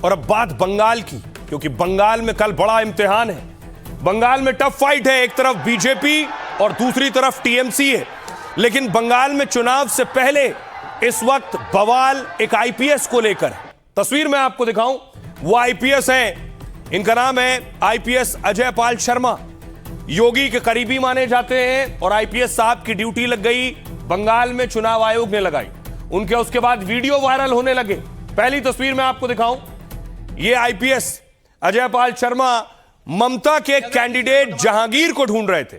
और अब बात बंगाल की, क्योंकि बंगाल में कल बड़ा इम्तिहान है। बंगाल में टफ फाइट है, एक तरफ बीजेपी और दूसरी तरफ टीएमसी है। लेकिन बंगाल में चुनाव से पहले इस वक्त बवाल एक आईपीएस को लेकर है। तस्वीर मैं आपको दिखाऊं, वो आईपीएस हैं, इनका नाम है आईपीएस अजय पाल शर्मा। योगी के करीबी माने जाते हैं और आईपीएस साहब की ड्यूटी लग गई बंगाल में, चुनाव आयोग ने लगाई उनके। उसके बाद वीडियो वायरल होने लगे। पहली तस्वीर मैं आपको दिखाऊं, ये आईपीएस अजय पाल शर्मा ममता के कैंडिडेट जहांगीर को ढूंढ रहे थे।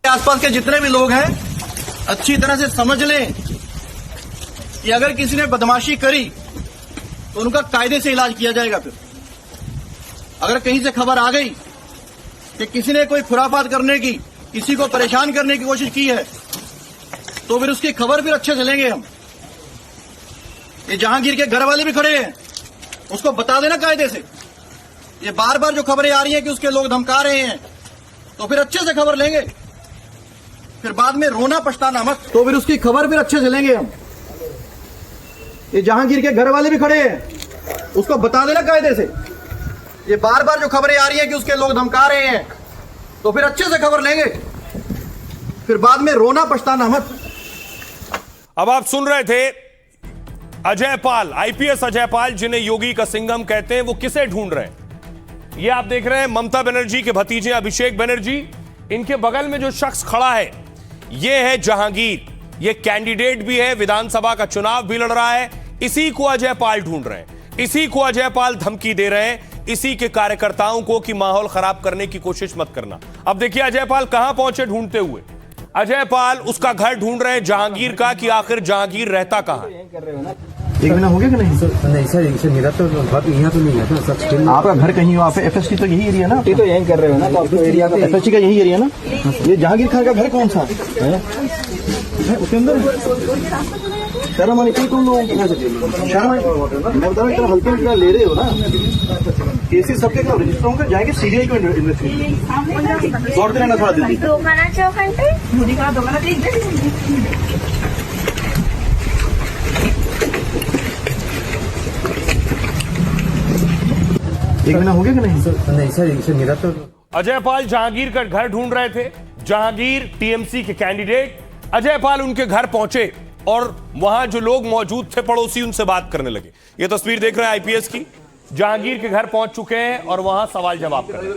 आसपास के जितने भी लोग हैं अच्छी तरह से समझ लें कि अगर किसी ने बदमाशी करी तो उनका कायदे से इलाज किया जाएगा। फिर अगर कहीं से खबर आ गई कि किसी ने कोई खुराफात करने की, किसी को परेशान करने की कोशिश की है, तो फिर उसकी खबर फिर अच्छे से लेंगे हम। ये जहांगीर के घर वाले भी खड़े हैं, उसको बता देना कायदे से। ये बार बार जो खबरें आ रही हैं कि उसके लोग धमका रहे हैं, तो फिर अच्छे से खबर लेंगे, फिर बाद में रोना पछताना मत। तो फिर उसकी खबर फिर अच्छे से लेंगे हम। ये जहांगीर के घर वाले भी खड़े हैं, उसको बता देना कायदे से। ये बार बार जो खबरें आ रही हैं कि उसके लोग धमका रहे हैं, तो फिर अच्छे से खबर लेंगे, फिर बाद में रोना पछताना मत। अब आप सुन रहे थे अजय पाल, आईपीएस अजय पाल, जिन्हें योगी का सिंघम कहते हैं, वो किसे ढूंढ रहे हैं। ये आप देख रहे हैं ममता बनर्जी के भतीजे अभिषेक बनर्जी। इनके बगल में जो शख्स खड़ा है ये है जहांगीर। ये कैंडिडेट भी है, विधानसभा का चुनाव भी लड़ रहा है। इसी को अजय पाल ढूंढ रहे हैं, इसी को अजय पाल धमकी दे रहे हैं, इसी के कार्यकर्ताओं को कि माहौल खराब करने की कोशिश मत करना। अब देखिए अजय पाल कहां पहुंचे ढूंढते हुए। अजय पाल उसका घर ढूंढ रहे हैं जहांगीर का, कि आखिर जहांगीर रहता कहां है। एक महीना हो गया कि नहीं? नहीं सर, मेरा तो घर यहाँ तो नहीं है ना सर। आपका घर कहीं हो, आप एफएसटी तो यही एरिया ना? ये तो यहीं कर रहे हो ना, तो आपको एरिया तो एफएसटी का यही एरिया ना? ये जहांगीर खान का घर कौन सा है? उसके अंदर शर्म आनी चाहिए तुम लोगों को। शर्म मैं बता रहा हूँ, हल्के में ले रहे हो ना। केसेस सबके का रजिस्टर होंगे, जाएंगे सीबीआई को इन्वेस्टिगेशन। दौड़ते रहना थोड़ा दिल्ली। एक महीना हो गया कि नहीं? नहीं सर, मेरा तो अजय पाल जहांगीर का घर ढूंढ रहे थे। जहांगीर टीएमसी के कैंडिडेट। अजय पाल उनके घर पहुंचे और वहां जो लोग मौजूद थे पड़ोसी, उनसे बात करने लगे। ये तस्वीर देख रहे हैं आईपीएस की। जहांगीर के घर पहुंच चुके हैं और वहां सवाल जवाब कर रहे हैं।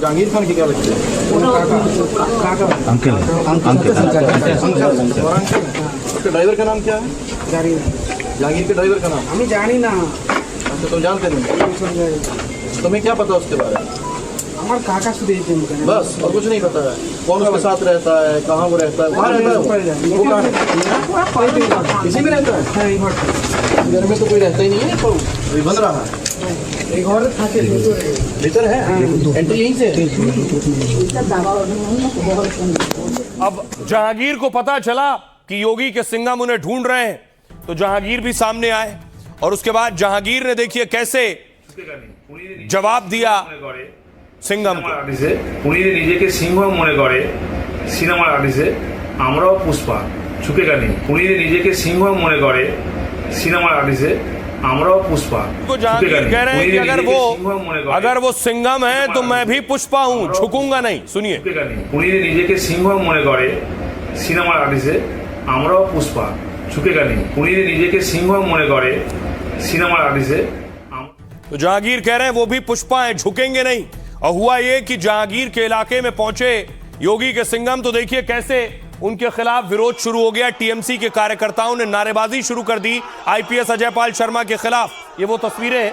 जहांगीर खान की क्या लगता है? ड्राइवर का नाम क्या है? जहांगीर के ड्राइवर का नाम हमें जानी ना। अच्छा, तुम जानते नहीं? तुम्हें क्या पता उसके बारे में? हमारे काका से बस, और कुछ नहीं पता है? कौन उसके साथ रहता है, कहाँ वो रहता है, वहाँ रहता है? वो कहाँ है? इसी में रहता है? घर में तो कोई रहता ही नहीं है, तो अभी बन रहा है। भीतर है, एंट्री यहीं से। अब जहांगीर को पता चला कि योगी के सिंघम उन्हें ढूंढ रहे हैं, तो जहांगीर भी सामने आए और उसके बाद जहांगीर ने देखिए कैसे जवाब दिया सिंघम को। উনি নিজেকে সিংহম মনে করে সিনেমার আর্টিস্টে আমরাও পুষ্পা ঝুঁকেগা নেই। উনি নিজেকে সিংহম মনে করে সিনেমার আর্টিস্টে আমরাও पुष्पा। तो जहांगीर कह रहे हैं कि अगर वो सिंघम है तो मैं भी पुष्पा हूं, झुकूंगा नहीं। सुनिए, উনি নিজেকে সিংহম মনে করে সিনেমার আর্টিস্টে আমরাও पुष्पा ঝুঁকেগা নেই। উনি নিজেকে সিংহম মনে করে সিনেমার আর্টিস্টে। तो जहांगीर कह रहे हैं वो भी पुष्पा हैं, झुकेंगे नहीं। और हुआ ये कि जहांगीर के इलाके में पहुंचे योगी के सिंघम, तो देखिए कैसे उनके खिलाफ विरोध शुरू हो गया। टीएमसी के कार्यकर्ताओं ने नारेबाजी शुरू कर दी आईपीएस अजय पाल शर्मा के खिलाफ। ये वो तस्वीरें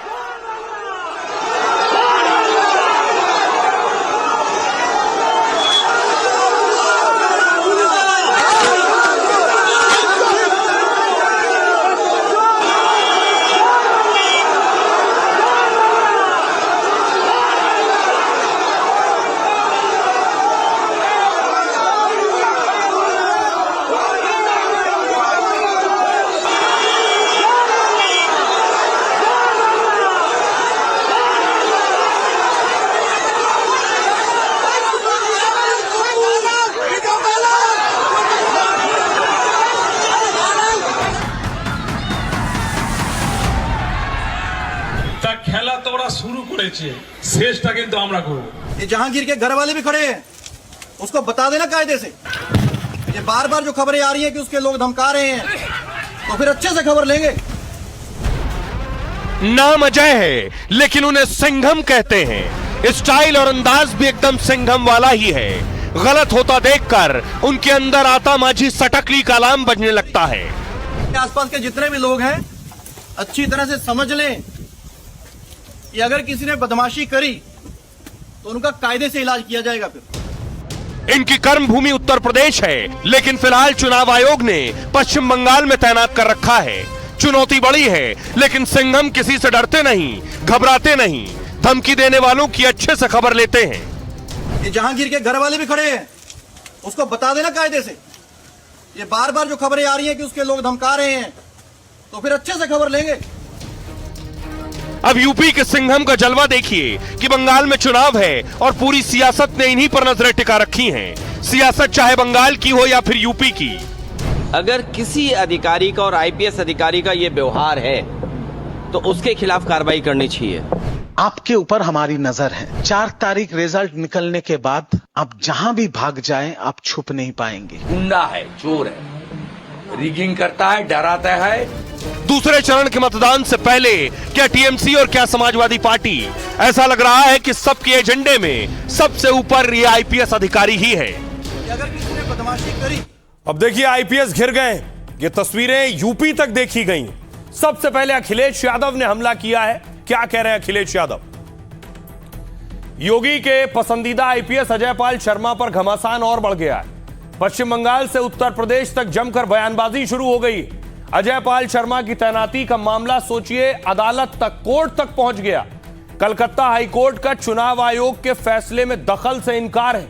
খেলা তো ওরা শুরু করেছে, শেষটা কিন্তু আমরা করব। ये जहांगीर के घर वाले भी खड़े हैं, उसको बता देना कायदे से। ये बार बार जो खबरें आ रही हैं कि उसके लोग धमका रहे हैं, तो फिर अच्छे से खबर लेंगे। नाम अजय है लेकिन उन्हें सिंघम कहते हैं। स्टाइल और अंदाज भी एकदम सिंघम वाला ही है। गलत होता देखकर उनके अंदर आता माझी सटकली का अलार्म बजने लगता है। आसपास के जितने भी लोग हैं अच्छी तरह से समझ लें कि अगर किसी ने बदमाशी करी तो उनका कायदे से इलाज किया जाएगा। फिर इनकी कर्म भूमि उत्तर प्रदेश है, लेकिन फिलहाल चुनाव आयोग ने पश्चिम बंगाल में तैनात कर रखा है। चुनौती बड़ी है, लेकिन सिंघम किसी से डरते नहीं, घबराते नहीं, धमकी देने वालों की अच्छे से खबर लेते हैं। ये जहांगीर के घर वाले भी खड़े हैं, उसको बता देना कायदे से। ये बार बार जो खबरें आ रही हैं कि उसके लोग धमका रहे हैं, तो फिर अच्छे से खबर लेंगे। अब यूपी के सिंघम का जलवा देखिए कि बंगाल में चुनाव है और पूरी सियासत ने इन्हीं पर नजरें टिका रखी हैं। सियासत चाहे बंगाल की हो या फिर यूपी की। अगर किसी अधिकारी का और आईपीएस अधिकारी का ये व्यवहार है तो उसके खिलाफ कार्रवाई करनी चाहिए। आपके ऊपर हमारी नजर है। 4 तारीख रिजल्ट निकलने के बाद आप जहां भी भाग जाएं, आप छुप नहीं पाएंगे। गुंडा है, चोर है, रिगिंग करता है, डराता है। दूसरे चरण के मतदान से पहले क्या टीएमसी और क्या समाजवादी पार्टी, ऐसा लग रहा है कि सबके एजेंडे में सबसे ऊपर ये आईपीएस अधिकारी ही है। अगर किसी ने बदमाशी करी, अब देखिए आईपीएस घिर गए। ये तस्वीरें यूपी तक देखी गई। सबसे पहले अखिलेश यादव ने हमला किया है। क्या कह रहे हैं अखिलेश यादव? योगी के पसंदीदा आईपीएस अजयपाल शर्मा पर घमासान और बढ़ गया है। पश्चिम बंगाल से उत्तर प्रदेश तक जमकर बयानबाजी शुरू हो गई। अजयपाल शर्मा की तैनाती का मामला सोचिए अदालत तक, कोर्ट तक पहुंच गया। कलकत्ता हाईकोर्ट का चुनाव आयोग के फैसले में दखल से इनकार है।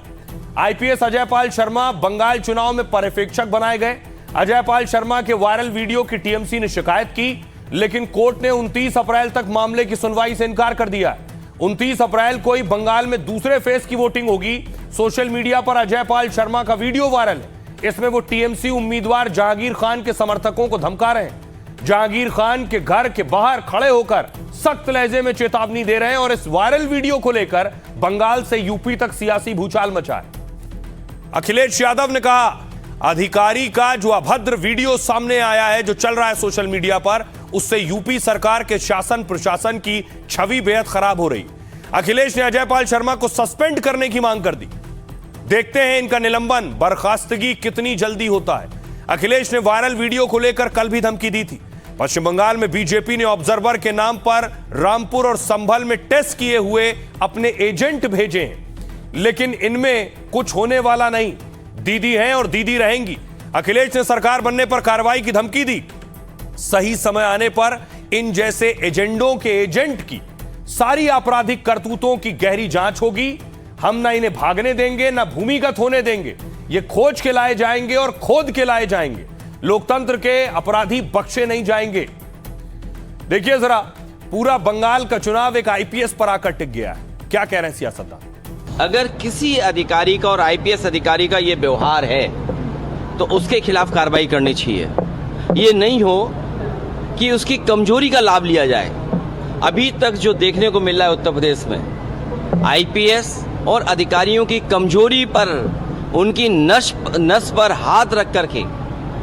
आईपीएस अजयपाल शर्मा बंगाल चुनाव में पर्यवेक्षक बनाए गए। अजयपाल शर्मा के वायरल वीडियो की टीएमसी ने शिकायत की, लेकिन कोर्ट ने 29 अप्रैल तक मामले की सुनवाई से इनकार कर दिया। 29 अप्रैल को ही बंगाल में दूसरे फेज की वोटिंग होगी। सोशल मीडिया पर अजयपाल शर्मा का वीडियो वायरल है। इसमें वो टीएमसी उम्मीदवार जहांगीर खान के समर्थकों को धमका रहे हैं। जहांगीर खान के घर के बाहर खड़े होकर सख्त लहजे में चेतावनी दे रहे हैं और इस वायरल वीडियो को लेकर बंगाल से यूपी तक सियासी भूचाल मचा है। अखिलेश यादव ने कहा अधिकारी का जो अभद्र वीडियो सामने आया है, जो चल रहा है सोशल मीडिया पर, उससे यूपी सरकार के शासन प्रशासन की छवि बेहद खराब हो रही। अखिलेश ने अजयपाल शर्मा को सस्पेंड करने की मांग कर दी। देखते हैं इनका निलंबन, बर्खास्तगी कितनी जल्दी होता है। अखिलेश ने वायरल वीडियो को लेकर कल भी धमकी दी थी। पश्चिम बंगाल में बीजेपी ने ऑब्जर्वर के नाम पर रामपुर और संभल में टेस्ट किए हुए अपने एजेंट भेजे हैं, लेकिन इनमें कुछ होने वाला नहीं। दीदी हैं और दीदी रहेंगी। अखिलेश ने सरकार बनने पर कार्रवाई की धमकी दी। सही समय आने पर इन जैसे एजेंडों के एजेंट की सारी आपराधिक करतूतों की गहरी जांच होगी। हम ना इन्हें भागने देंगे, ना भूमिगत होने देंगे। ये खोज के लाए जाएंगे और खोद के लाए जाएंगे। लोकतंत्र के अपराधी बख्शे नहीं जाएंगे। देखिए जरा, पूरा बंगाल का चुनाव एक आईपीएस पर आकर टिक गया है। क्या कह रहे हैं सियासतदान? अगर किसी अधिकारी का और आईपीएस अधिकारी का ये व्यवहार है तो उसके खिलाफ कार्रवाई करनी चाहिए। ये नहीं हो कि उसकी कमजोरी का लाभ लिया जाए। अभी तक जो देखने को मिल रहा है उत्तर प्रदेश में, आईपीएस और अधिकारियों की कमजोरी पर, उनकी नस पर हाथ रख करके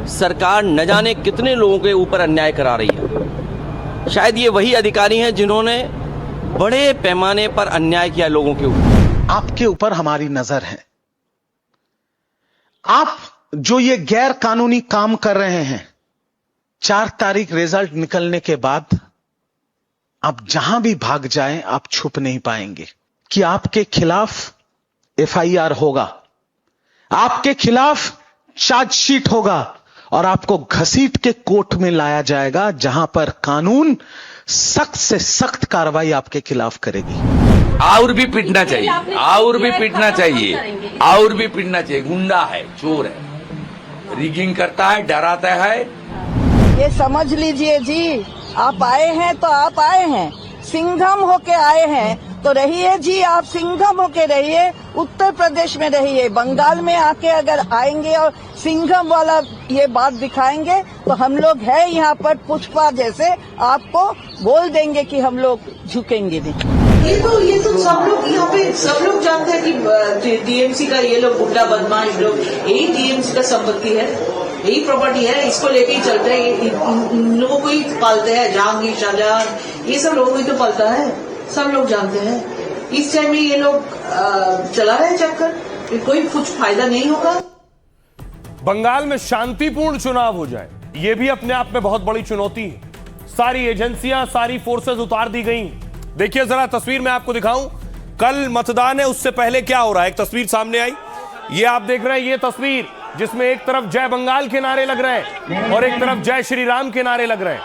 सरकार न जाने कितने लोगों के ऊपर अन्याय करा रही है। शायद ये वही अधिकारी हैं जिन्होंने बड़े पैमाने पर अन्याय किया लोगों के ऊपर। आपके ऊपर हमारी नजर है। आप जो ये गैर कानूनी काम कर रहे हैं, 4 तारीख रिजल्ट निकलने के बाद आप जहां भी भाग जाएं, आप छुप नहीं पाएंगे कि आपके खिलाफ एफआईआर होगा, आपके खिलाफ चार्जशीट होगा और आपको घसीट के कोर्ट में लाया जाएगा, जहां पर कानून सख्त से सख्त कार्रवाई आपके खिलाफ करेगी। और भी पीटना चाहिए, और भी पीटना चाहिए, और भी पीटना चाहिए। गुंडा है, चोर है, रिगिंग करता है, डराता है। ये समझ लीजिए जी, आप आए हैं तो आप आए हैं, सिंघम होके आए हैं, तो रहिए जी, आप सिंघम होके रहिए, उत्तर प्रदेश में रहिए। बंगाल में आके अगर आएंगे और सिंघम वाला ये बात दिखाएंगे तो हम लोग है यहाँ पर पुष्पा जैसे, आपको बोल देंगे कि हम लोग झुकेंगे नहीं। ये तो सब लोग यहाँ पे सब लोग जानते हैं कि टीएमसी का ये लोग गुंडा बदमाश लोग, यही टीएमसी का संपत्ति है, यही प्रॉपर्टी है, इसको लेके ही चलते हैं। इन लोगों को ही पालते हैं, जहांगीर शाहजहां ये सब लोगों को ही तो पालता है, सब लोग जानते हैं। इस टाइम में ये लोग चला रहे हैं चक्कर, कोई कुछ फायदा नहीं होगा। बंगाल में शांतिपूर्ण चुनाव हो जाए, यह भी अपने आप में बहुत बड़ी चुनौती है। सारी एजेंसियां, सारी फोर्सेस उतार दी गई। देखिए जरा तस्वीर मैं आपको दिखाऊं, कल मतदान है, उससे पहले क्या हो रहा है। एक तस्वीर सामने आई, ये आप देख रहे हैं, ये तस्वीर जिसमें एक तरफ जय बंगाल के नारे लग रहे हैं और एक तरफ जय श्री राम के नारे लग रहे हैं।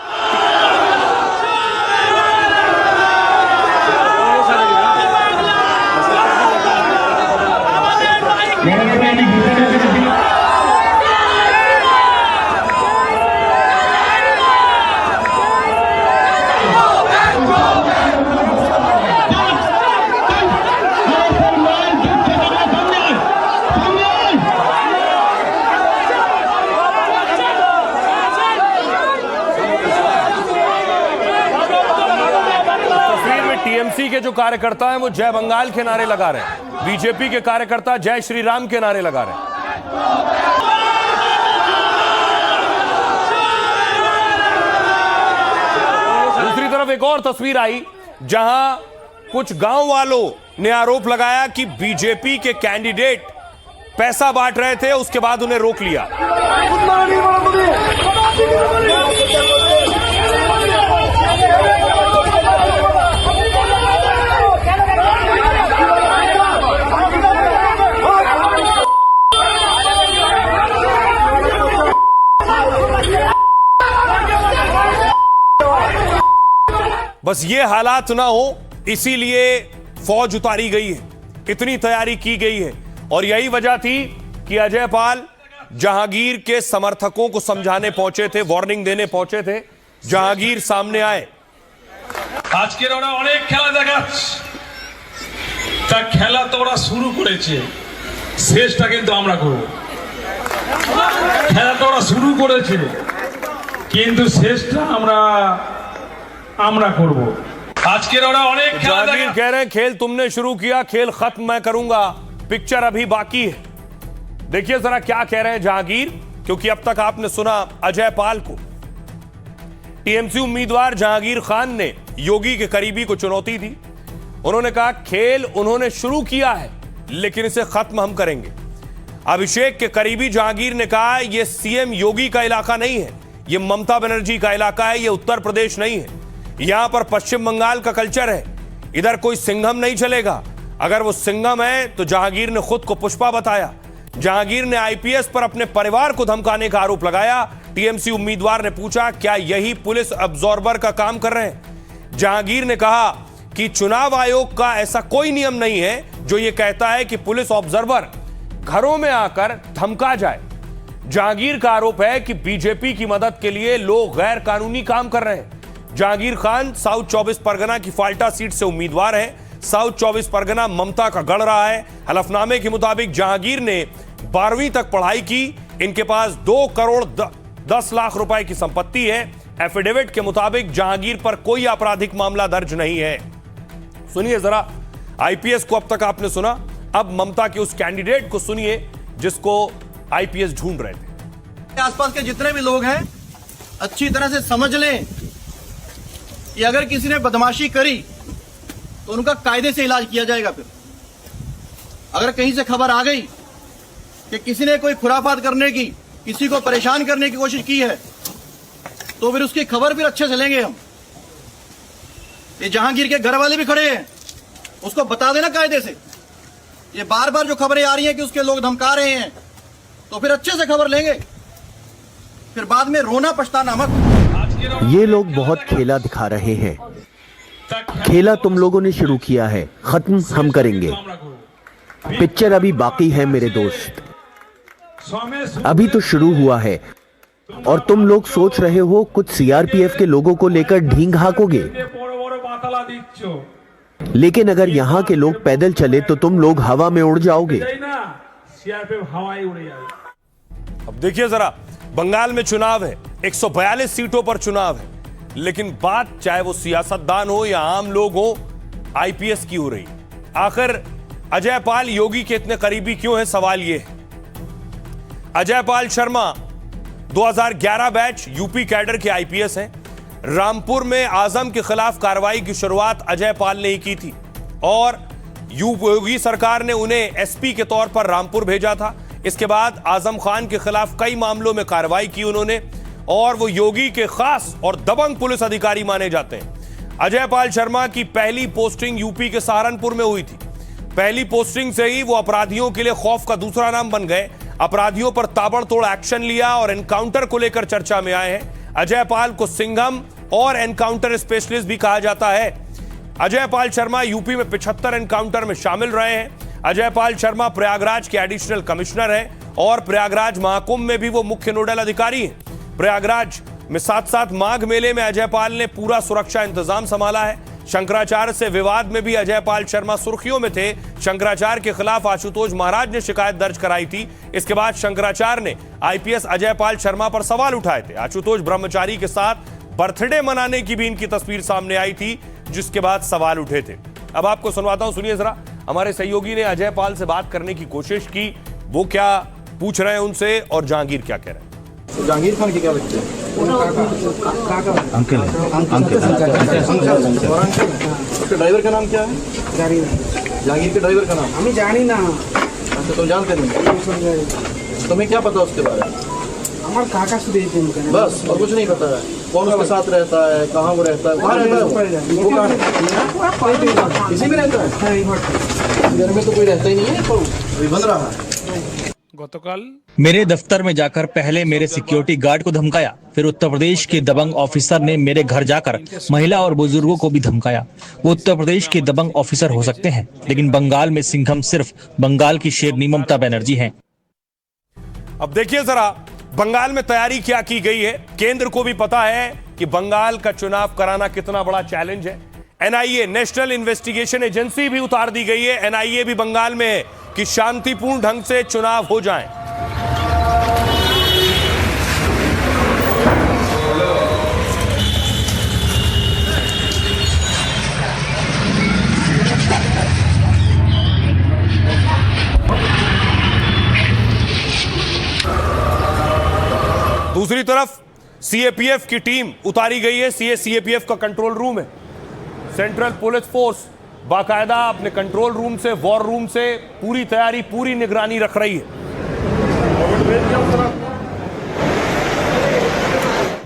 टीएमसी के जो कार्यकर्ता हैं वो जय बंगाल के नारे लगा रहे हैं, बीजेपी के कार्यकर्ता जय श्री राम के नारे लगा रहे हैं। दूसरी तरफ एक और तस्वीर आई जहां कुछ गांव वालों ने आरोप लगाया कि बीजेपी के कैंडिडेट पैसा बांट रहे थे, उसके बाद उन्हें रोक लिया। बस ये हालात ना हो इसीलिए फौज उतारी गई है, इतनी तैयारी की गई है। और यही वजह थी कि अजय पाल जहांगीर के समर्थकों को समझाने पहुंचे थे, वार्निंग देने पहुंचे थे। जहांगीर सामने आए। আজকের ওরা অনেক খেলা দেখাচ্ছে, তা খেলা তো ওরা শুরু করেছে, শেষটা কিন্তু আমরা করব। খেলা তো ওরা শুরু করেছে, কিন্তু শেষটা আমরা করব। আজকের ওরা অনেক খেলা जहांगीर कह रहे हैं खेल तुमने शुरू किया, खेल खत्म मैं करूंगा, पिक्चर अभी बाकी है। देखिए जरा क्या कह रहे हैं जहांगीर, क्योंकि अब तक आपने सुना अजय पाल को। टीएमसी उम्मीदवार जहांगीर खान ने योगी के करीबी को चुनौती दी। उन्होंने कहा खेल उन्होंने शुरू किया है लेकिन इसे खत्म हम करेंगे। अभिषेक के करीबी जहांगीर ने कहा यह सीएम योगी का इलाका नहीं है, यह ममता बनर्जी का इलाका है, यह उत्तर प्रदेश नहीं है। यहां पर पश्चिम बंगाल का कल्चर है, इधर कोई सिंघम नहीं चलेगा। अगर वो सिंघम है तो जहांगीर ने खुद को पुष्पा बताया। जहांगीर ने आईपीएस पर अपने परिवार को धमकाने का आरोप लगाया। टीएमसी उम्मीदवार ने पूछा क्या यही पुलिस अब्जॉर्बर का काम कर रहे हैं। जहांगीर ने कहा कि चुनाव आयोग का ऐसा कोई नियम नहीं है जो यह कहता है कि पुलिस ऑब्जर्वर घरों में आकर धमका जाए। जहांगीर का आरोप है कि बीजेपी की मदद के लिए लोग गैर कानूनी काम कर रहे हैं। जहांगीर खान साउथ 24 परगना की फाल्टा सीट से उम्मीदवार हैं। साउथ 24 परगना ममता का गढ़ रहा है। हलफनामे के मुताबिक जहांगीर ने 12वीं तक पढ़ाई की। इनके पास 2 करोड़ 10 लाख रुपए की संपत्ति है। एफिडेविट के मुताबिक जहांगीर पर कोई आपराधिक मामला दर्ज नहीं है। सुनिए जरा, आईपीएस को अब तक आपने सुना, अब ममता के उस कैंडिडेट को सुनिए जिसको आईपीएस ढूंढ रहे थे। आसपास के जितने भी लोग हैं अच्छी तरह से समझ लें कि अगर किसी ने बदमाशी करी तो उनका कायदे से इलाज किया जाएगा। फिर अगर कहीं से खबर आ गई कि किसी ने कोई खुराफात करने की, किसी को परेशान करने की कोशिश की है तो फिर उसकी खबर फिर अच्छे से लेंगे हम। ये जहांगीर के घर वाले भी खड़े हैं, उसको बता देना कायदे से। ये बार बार जो खबरें आ रही हैं कि उसके लोग धमका रहे हैं तो फिर अच्छे से खबर लेंगे, फिर बाद में रोना पछताना मत। ये लोग बहुत खेला दिखा रहे हैं। खेला तुम लोगों ने शुरू किया है, खत्म हम करेंगे। पिक्चर अभी बाकी है मेरे दोस्त, अभी तो शुरू हुआ है। और तुम लोग सोच रहे हो कुछ सीआरपीएफ के लोगों को लेकर ढींग हाकोगे। लेकिन अगर यहाँ के लोग पैदल चले तो तुम लोग हवा में उड़ जाओगे। सीआरपीएफ हवाई उड़े जाए। अब देखिए जरा, बंगाल में चुनाव है, 142 सीटों पर चुनाव है, लेकिन बात चाहे वो सियासतदान हो या आम लोग हो, आईपीएस की हो रही। आखिर अजय पाल योगी के इतने करीबी क्यों है, सवाल ये है। Ajay Pal Sharma 2011 batch UP cadre के आईपीएस हैं। रामपुर में आजम के खिलाफ कार्रवाई की शुरुआत अजय पाल ने ही की थी और योगी सरकार ने उन्हें एसपी के तौर पर रामपुर भेजा था। इसके बाद आजम खान के खिलाफ कई मामलों में कार्रवाई की उन्होंने और वो योगी के खास और दबंग पुलिस अधिकारी माने जाते हैं। अजय पाल शर्मा की पहली पोस्टिंग यूपी के सहारनपुर में हुई थी। पहली पोस्टिंग से ही वो अपराधियों के लिए खौफ का दूसरा नाम बन गए। अपराधियों पर ताबड़तोड़ एक्शन लिया और एनकाउंटर को लेकर चर्चा में आए हैं। अजय पाल को सिंघम और एनकाउंटर स्पेशलिस्ट भी कहा जाता है। अजय पाल शर्मा यूपी में 75 एनकाउंटर में शामिल रहे हैं। अजय पाल शर्मा प्रयागराज के एडिशनल कमिश्नर हैं और प्रयागराज महाकुंभ में भी वो मुख्य नोडल अधिकारी हैं। प्रयागराज में साथ साथ माघ मेले में अजय पाल ने पूरा सुरक्षा इंतजाम संभाला है। शंकराचार्य से विवाद में भी अजय पाल शर्मा सुर्खियों में थे। शंकराचार्य के खिलाफ आशुतोष महाराज ने शिकायत दर्ज कराई थी। इसके बाद शंकराचार्य ने आईपीएस अजय पाल शर्मा पर सवाल उठाए थे। आशुतोष ब्रह्मचारी के साथ बर्थडे मनाने की भी इनकी तस्वीर सामने आई थी, जिसके बाद सवाल उठे थे। अब आपको सुनवाता हूं, सुनिए जरा। हमारे सहयोगी ने अजय पाल से बात करने की कोशिश की, वो क्या पूछ रहे हैं उनसे और जहांगीर क्या कह रहे हैं। जहांगीर खान की क्या लगती है? अंकल उसके ड्राइवर का नाम क्या है? जहांगीर के ड्राइवर का नाम हमें जानी ना। अच्छा, तुम जानते नहीं? तुम्हें क्या पता उसके बारे में? हमारे काका से बस, और कुछ नहीं पता है? कौन उसके साथ रहता है, कहाँ वो रहता है, कहाँ रहता है वो कहाँ है? इसी में रहता है? घर में तो कोई रहता ही नहीं है, अभी बन रहा है। मेरे दफ्तर में जाकर पहले मेरे सिक्योरिटी गार्ड को धमकाया, फिर उत्तर प्रदेश के दबंग ऑफिसर ने मेरे घर जाकर महिला और बुजुर्गों को भी धमकाया। वो उत्तर प्रदेश के दबंग ऑफिसर हो सकते हैं, लेकिन बंगाल में सिंघम सिर्फ बंगाल की शेरनी ममता बनर्जी हैं। अब देखिए जरा, बंगाल में तैयारी क्या की गई है। केंद्र को भी पता है कि बंगाल का चुनाव कराना कितना बड़ा चैलेंज है। एनआईए, नेशनल इन्वेस्टिगेशन एजेंसी भी उतार दी गई है। एनआईए भी बंगाल में है कि शांतिपूर्ण ढंग से चुनाव हो जाएं। दूसरी तरफ सीएपीएफ की टीम उतारी गई है। सीएपीएफ का कंट्रोल रूम है। सेंट्रल पुलिस फोर्स बाकायदा अपने कंट्रोल रूम से, वॉर रूम से पूरी तैयारी, पूरी निगरानी रख रही है।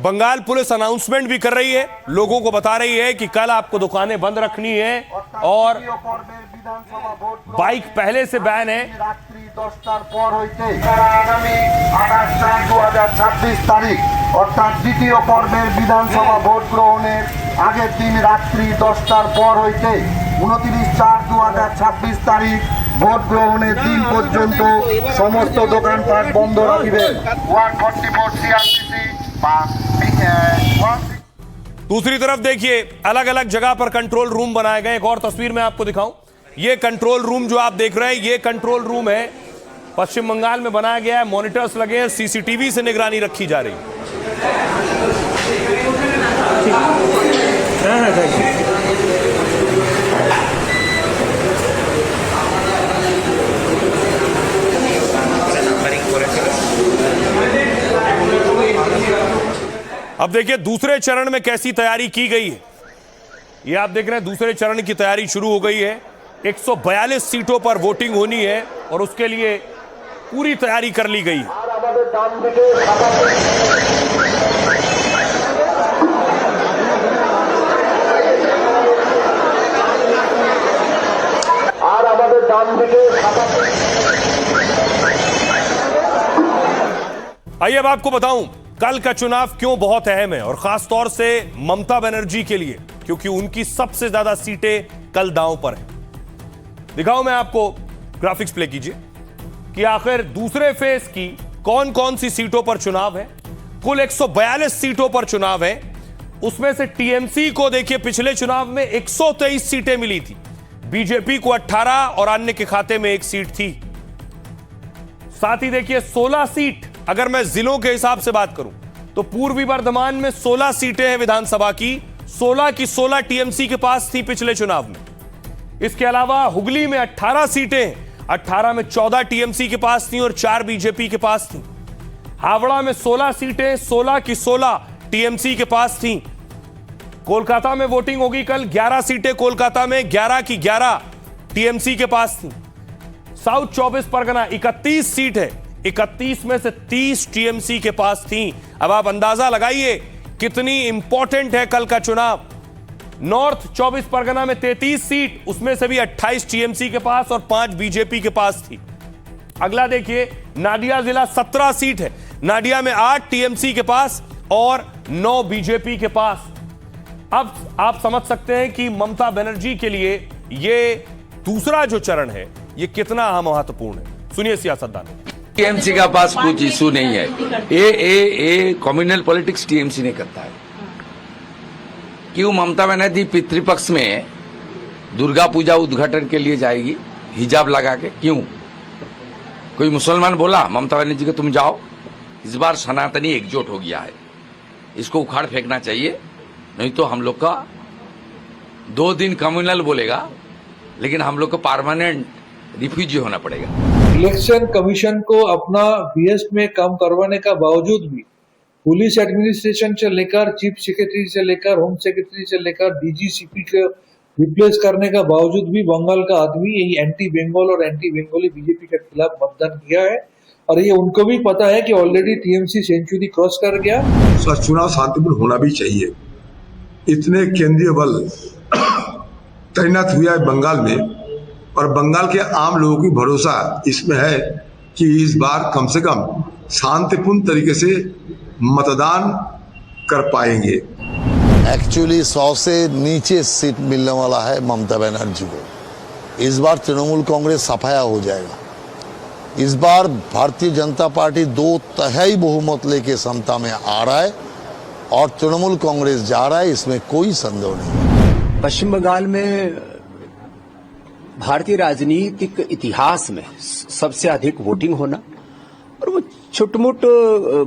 बंगाल पुलिस अनाउंसमेंट भी कर रही है, लोगों को बता रही है कि कल आपको दुकानें बंद रखनी है और बाइक पहले से बैन है। रात्रि 10টার পর হইতে আগামী 28/4/2026 তারিখ অর্থাৎ দ্বিতীয় পর্বের বিধানসভা ভোট গ্রহণের আগের দিন রাত্রি 10টার পর হইতে 29/4/2026 তারিখ ভোট গ্রহণের দিন পর্যন্ত সমস্ত দোকানপাট বন্ধ রাখবে। 144 সিআরপিসি বা दूसरी तरफ देखिए, अलग अलग जगह पर कंट्रोल रूम बनाए गए। एक और तस्वीर मैं आपको दिखाऊं, ये कंट्रोल रूम जो आप देख रहे हैं, ये कंट्रोल रूम है, पश्चिम बंगाल में बनाया गया है। मॉनिटर्स लगे हैं, सीसीटीवी से निगरानी रखी जा रही है। अब देखिए दूसरे चरण में कैसी तैयारी की गई है। ये आप देख रहे हैं, दूसरे चरण की तैयारी शुरू हो गई है। 142 सीटों पर वोटिंग होनी है और उसके लिए पूरी तैयारी कर ली गई है। आइए अब आपको बताऊं कल का चुनाव क्यों बहुत अहम है, और खास तौर से ममता बनर्जी के लिए, क्योंकि उनकी सबसे ज्यादा सीटें कल दांव पर हैं। दिखाओ मैं आपको, ग्राफिक्स प्ले कीजिए कि आखिर दूसरे फेज की कौन कौन सी सीटों पर चुनाव है। कुल 142 सीटों पर चुनाव है। उसमें से टीएमसी को देखिए, पिछले चुनाव में 123 सीटें मिली थी, बीजेपी को 18 और अन्य के खाते में 1 सीट थी। साथ ही देखिए 16 सीट, अगर मैं जिलों के हिसाब से बात करूं तो पूर्वी वर्धमान में 16 सीटें हैं विधानसभा की, 16 की 16 टीएमसी के पास थी पिछले चुनाव में। इसके अलावा हुगली में 18 सीटें, 18 में 14 टीएमसी के पास थी और 4 बीजेपी के पास थी। हावड़ा में 16 सीटें, 16 की 16 टीएमसी के पास थी। कोलकाता में वोटिंग होगी कल, 11 सीटें कोलकाता में, 11 की 11 टीएमसी के पास थी। साउथ 24 परगना 31 सीट है, 31 में से 30 टीएमसी के पास थी। अब आप अंदाजा लगाइए कितनी इंपॉर्टेंट है कल का चुनाव। नॉर्थ 24 परगना में 33 सीट, उसमें से भी 28 टीएमसी के पास और 5 बीजेपी के पास थी। अगला देखिए नादिया जिला 17 सीट है, नादिया में 8 टीएमसी के पास और 9 बीजेपी के पास। अब आप समझ सकते हैं कि ममता बनर्जी के लिए यह दूसरा जो चरण है ये कितना महत्वपूर्ण है। सुनिए सियासतदान। टीएमसी का पास कुछ इशू नहीं है। ये कम्युनल पॉलिटिक्स टीएमसी नहीं करता है। क्यों ममता बनर्जी पितृपक्ष में दुर्गा पूजा उद्घाटन के लिए जाएगी हिजाब लगा के? क्यों? कोई मुसलमान बोला ममता बनर्जी को तुम जाओ? इस बार सनातनी एकजुट हो गया है, इसको उखाड़ फेंकना चाहिए, नहीं तो हम लोग का 2 दिन कम्युनल बोलेगा लेकिन हम लोग को परमानेंट रिफ्यूजी होना पड़ेगा। इलेक्शन कमीशन को अपना बीएस में काम करवाने का बावजूद भी पुलिस एडमिनिस्ट्रेशन से लेकर चीफ सेक्रेटरी से लेकर होम सेक्रेटरी से लेकर डीजीसीपी को रिप्लेस करने का बावजूद भी बंगाल का आदमी यही एंटी बंगाल और एंटी बंगाली बीजेपी के खिलाफ मतदान किया है और ये उनको भी पता है कि ऑलरेडी टीएमसी सेंचुरी क्रॉस कर गया। चुनाव शांतिपूर्ण होना भी चाहिए। इतने केंद्रीय बल तैनात हुआ है बंगाल में और बंगाल के आम लोगों की भरोसा इसमें है कि इस बार कम से कम शांतिपूर्ण तरीके से मतदान कर पाएंगे। एक्चुअली 100 से नीचे सीट मिलने वाला है ममता बनर्जी को। इस बार तृणमूल कांग्रेस सफाया हो जाएगा। इस बार भारतीय जनता पार्टी 2/3 बहुमत लेके क्षमता में आ रहा है और तृणमूल कांग्रेस जा रहा है, इसमें कोई संदेह नहीं। पश्चिम बंगाल में भारतीय राजनीतिक इतिहास में सबसे अधिक वोटिंग होना और वो छुटमुट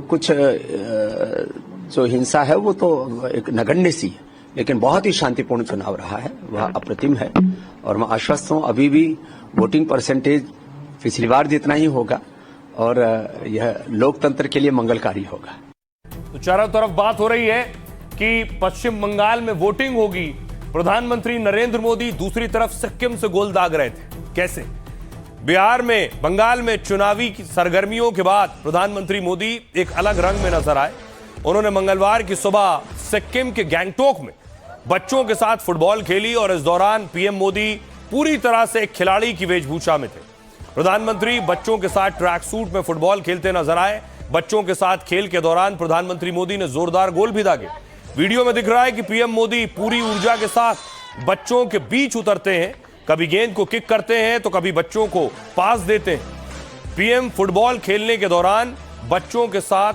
कुछ जो हिंसा है वो तो एक नगण्य सी है, लेकिन बहुत ही शांतिपूर्ण चुनाव रहा है, वह अप्रतिम है और मैं आश्वस्त हूं अभी भी वोटिंग परसेंटेज पिछली बार जितना ही होगा और यह लोकतंत्र के लिए मंगलकारी होगा। तो चारों तरफ बात हो रही है कि पश्चिम बंगाल में वोटिंग होगी। प्रधानमंत्री नरेंद्र मोदी दूसरी तरफ सिक्किम से गोल दाग रहे थे। कैसे? बिहार में, बंगाल में चुनावी सरगर्मियों के बाद प्रधानमंत्री मोदी एक अलग रंग में नजर आए। उन्होंने मंगलवार की सुबह सिक्किम के गैंगटोक में बच्चों के साथ फुटबॉल खेली और इस दौरान पीएम मोदी पूरी तरह से एक खिलाड़ी की वेशभूषा में थे। प्रधानमंत्री बच्चों के साथ ट्रैक सूट में फुटबॉल खेलते नजर आए। बच्चों के साथ खेल के दौरान प्रधानमंत्री मोदी ने जोरदार गोल भी दागे। वीडियो में दिख रहा है कि पीएम मोदी पूरी ऊर्जा के साथ बच्चों के बीच उतरते हैं, कभी गेंद को किक करते हैं तो कभी बच्चों को पास देते हैं। पीएम फुटबॉल खेलने के दौरान बच्चों के साथ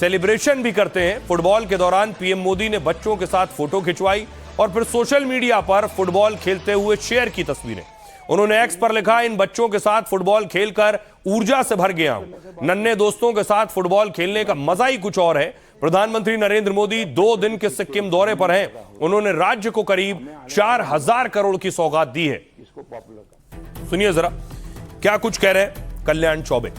सेलिब्रेशन भी करते हैं। फुटबॉल के दौरान पीएम मोदी ने बच्चों के साथ फोटो खिंचवाई और फिर सोशल मीडिया पर फुटबॉल खेलते हुए शेयर की तस्वीरें। उन्होंने एक्स पर लिखा, इन बच्चों के साथ फुटबॉल खेलकर ऊर्जा से भर गया हूं। नन्हे दोस्तों के साथ फुटबॉल खेलने का मजा ही कुछ और है। प्रधानमंत्री नरेंद्र मोदी 2 दिन के सिक्किम दौरे पर हैं। उन्होंने राज्य को करीब 4000 करोड़ की सौगात दी है। सुनिए जरा क्या कुछ कह रहे हैं कल्याण चौबे।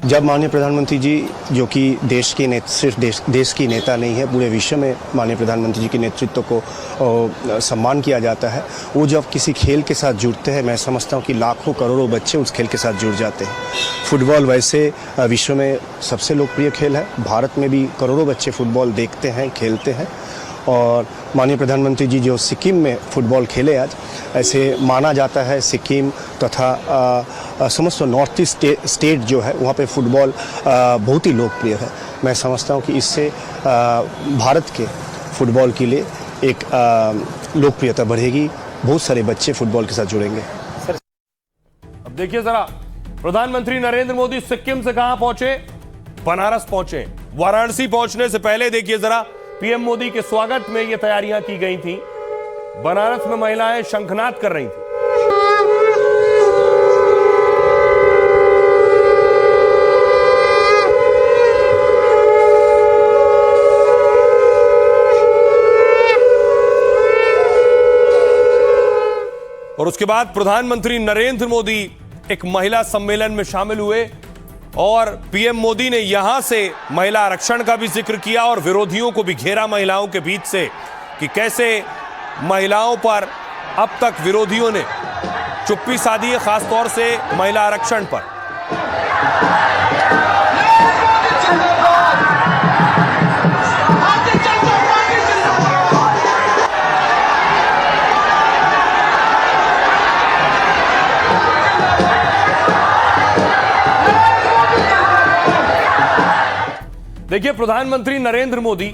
जब माननीय प्रधानमंत्री जी, जो कि सिर्फ देश की नेता नहीं है, पूरे विश्व में माननीय प्रधानमंत्री जी के नेतृत्व को सम्मान किया जाता है, वो जब किसी खेल के साथ जुड़ते हैं, मैं समझता हूँ कि लाखों करोड़ों बच्चे उस खेल के साथ जुड़ जाते हैं। फुटबॉल वैसे विश्व में सबसे लोकप्रिय खेल है। भारत में भी करोड़ों बच्चे फुटबॉल देखते हैं, खेलते हैं और माननीय प्रधानमंत्री जी जो सिक्किम में फुटबॉल खेले आज, ऐसे माना जाता है सिक्किम तथा समस्त नॉर्थ ईस्ट स्टेट जो है वहाँ पे फुटबॉल बहुत ही लोकप्रिय है। मैं समझता हूँ कि इससे भारत के फुटबॉल के लिए एक लोकप्रियता बढ़ेगी, बहुत सारे बच्चे फुटबॉल के साथ जुड़ेंगे। अब देखिए जरा, प्रधानमंत्री नरेंद्र मोदी सिक्किम से कहां पहुंचे? बनारस पहुंचे। वाराणसी पहुंचने से पहले देखिए जरा पीएम मोदी के स्वागत में ये तैयारियां की गई थी। बनारस में महिलाएं शंखनाद कर रही थी। और उसके बाद प्रधानमंत्री नरेंद्र मोदी एक महिला सम्मेलन में शामिल हुए और पीएम मोदी ने यहां से महिला आरक्षण का भी जिक्र किया और विरोधियों को भी घेरा महिलाओं के बीच से कि कैसे महिलाओं पर अब तक विरोधियों ने चुप्पी साधी है, खासतौर से महिला आरक्षण पर। देखिए, प्रधानमंत्री नरेंद्र मोदी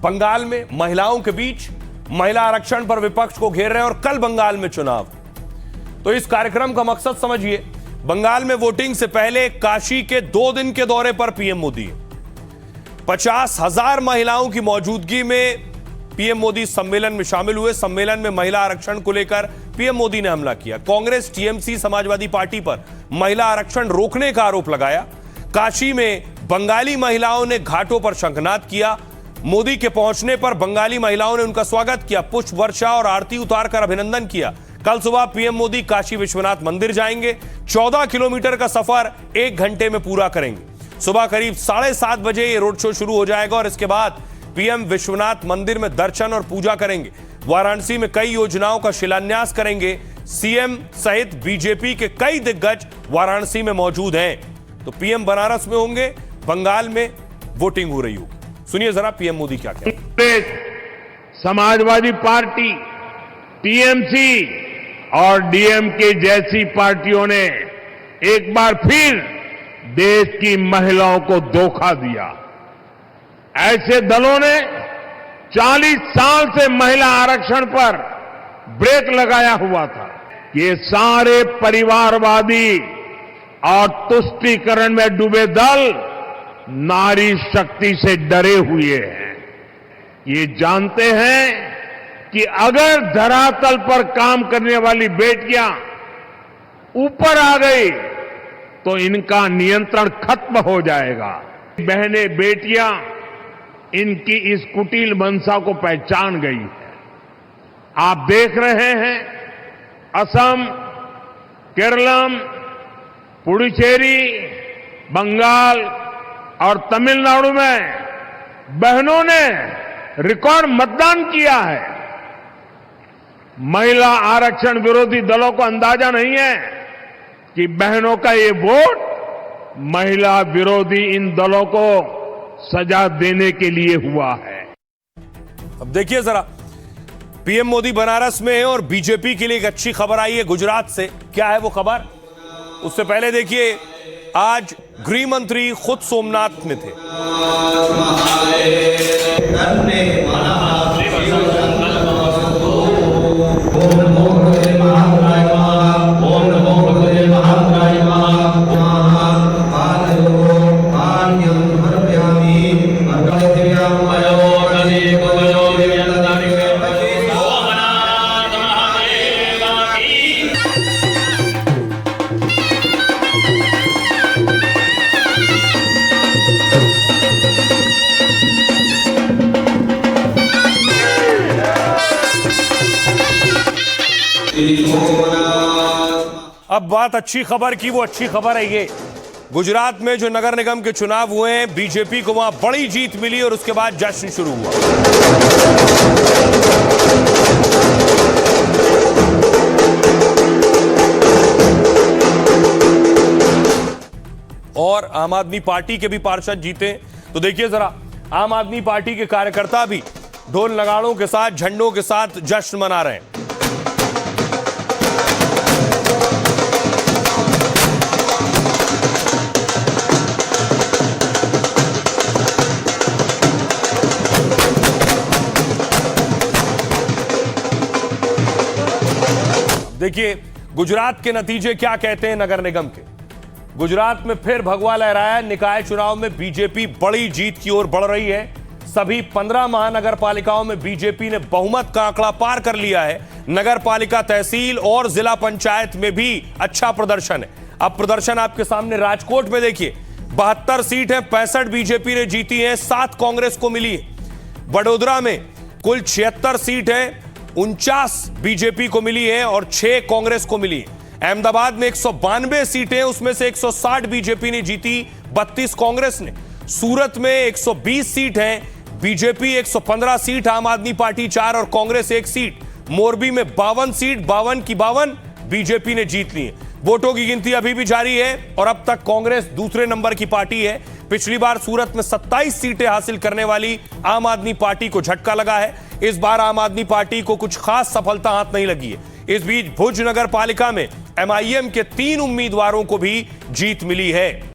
बंगाल में महिलाओं के बीच महिला आरक्षण पर विपक्ष को घेर रहे हैं और कल बंगाल में चुनाव। तो इस कार्यक्रम का मकसद समझिए, बंगाल में वोटिंग से पहले काशी के 2 दिन के दौरे पर पीएम मोदी 50,000 महिलाओं की मौजूदगी में पीएम मोदी सम्मेलन में शामिल हुए। सम्मेलन में महिला आरक्षण को लेकर पीएम मोदी ने हमला किया। कांग्रेस, टीएमसी, समाजवादी पार्टी पर महिला आरक्षण रोकने का आरोप लगाया। काशी में बंगाली महिलाओं ने घाटों पर शंखनाद किया। मोदी के पहुंचने पर बंगाली महिलाओं ने उनका स्वागत किया, पुष्प वर्षा और आरती उतारकर अभिनंदन किया। कल सुबह पीएम मोदी काशी विश्वनाथ मंदिर जाएंगे। 14 किलोमीटर का सफर 1 घंटे में पूरा करेंगे। सुबह करीब 7:30 बजे ये रोड शो शुरू हो जाएगा और इसके बाद पीएम विश्वनाथ मंदिर में दर्शन और पूजा करेंगे। वाराणसी में कई योजनाओं का शिलान्यास करेंगे। सीएम सहित बीजेपी के कई दिग्गज वाराणसी में मौजूद हैं। तो पीएम बनारस में होंगे, बंगाल में वोटिंग हो रही होगी। सुनिए जरा पीएम मोदी क्या कहते हैं। समाजवादी पार्टी, टीएमसी और डीएमके जैसी पार्टियों ने एक बार फिर देश की महिलाओं को धोखा दिया। ऐसे दलों ने 40 साल से महिला आरक्षण पर ब्रेक लगाया हुआ था। ये सारे परिवारवादी और तुष्टीकरण में डूबे दल नारी शक्ति से डरे हुए हैं। ये जानते हैं कि अगर धरातल पर काम करने वाली बेटियां ऊपर आ गई तो इनका नियंत्रण खत्म हो जाएगा। बहनें, बेटियां इनकी इस कुटिल मंशा को पहचान गई है। आप देख रहे हैं, असम, केरलम, पुडुचेरी, बंगाल और तमिलनाडु में बहनों ने रिकॉर्ड मतदान किया है। महिला आरक्षण विरोधी दलों को अंदाजा नहीं है कि बहनों का ये वोट महिला विरोधी इन दलों को सजा देने के लिए हुआ है। अब देखिए जरा, पीएम मोदी बनारस में है और बीजेपी के लिए एक अच्छी खबर आई है गुजरात से। क्या है वो खबर? उससे पहले देखिए, आज गृह मंत्री खुद सोमनाथ में थे। अब बात अच्छी खबर की, वो अच्छी खबर है ये, गुजरात में जो नगर निगम के चुनाव हुए हैं, बीजेपी को वहां बड़ी जीत मिली और उसके बाद जश्न शुरू हुआ। और आम आदमी पार्टी के भी पार्षद जीते। तो देखिए जरा, आम आदमी पार्टी के कार्यकर्ता भी ढोल नगाड़ों के साथ, झंडों के साथ जश्न मना रहे हैं। देखिए गुजरात के नतीजे क्या कहते हैं नगर निगम के। गुजरात में फिर भगवा लहराया। निकाय चुनाव में बीजेपी बड़ी जीत की ओर बढ़ रही है। सभी 15 महानगर पालिकाओं में बीजेपी ने बहुमत का आंकड़ा पार कर लिया है। नगर पालिका, तहसील और जिला पंचायत में भी अच्छा प्रदर्शन है। अब प्रदर्शन आपके सामने राजकोट में देखिए, 72 सीट है, 65 बीजेपी ने जीती है, 7 कांग्रेस को मिली है। वडोदरा में कुल 76 सीट है 49 बीजेपी को मिली है और 6 कांग्रेस को मिली है। अहमदाबाद में 192 सीटें, उसमें से 160 बीजेपी ने जीती, 32 कांग्रेस ने। सूरत में 120 सीट हैं, बीजेपी 115 सीट, आम आदमी पार्टी 4 और कांग्रेस 1 सीट। मोरबी में 52 सीट, 52 की 52 बीजेपी ने जीत ली है। वोटों की गिनती अभी भी जारी है और अब तक कांग्रेस दूसरे नंबर की पार्टी है। पिछली बार सूरत में 27 सीटें हासिल करने वाली आम आदमी पार्टी को झटका लगा है। इस बार आम आदमी पार्टी को कुछ खास सफलता हाथ नहीं लगी है। इस बीच भुज नगर पालिका में MIM के 3 उम्मीदवारों को भी जीत मिली है।